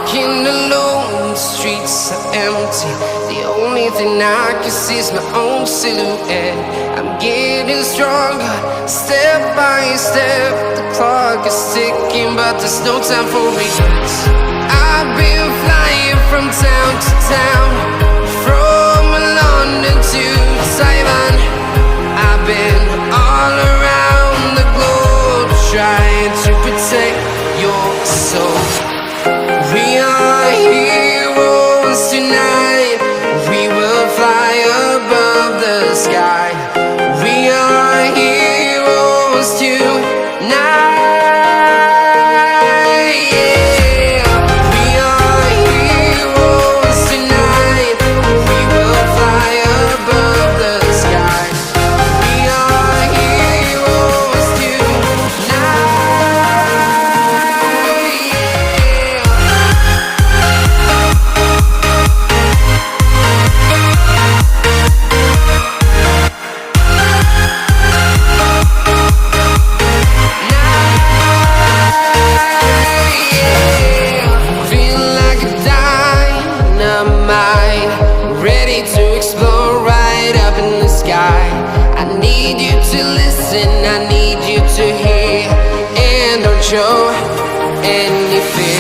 walking alone, the streets are empty. The only thing I can see is my own silhouette. I'm getting stronger, step by step. The clock is ticking, but there's no time for regrets. I've been flying from town to town, from London to Taiwan. I've been all around the globe, trying to protect your soul. We are heroes tonight. We will fly above the sky. We are heroes tonight. Yeah. We are heroes tonight. We will fly above the sky. We are heroes tonight. Feel like a dynamite, ready to explode right up in the sky. I need you to listen, I need you to hear, and don't show any fear.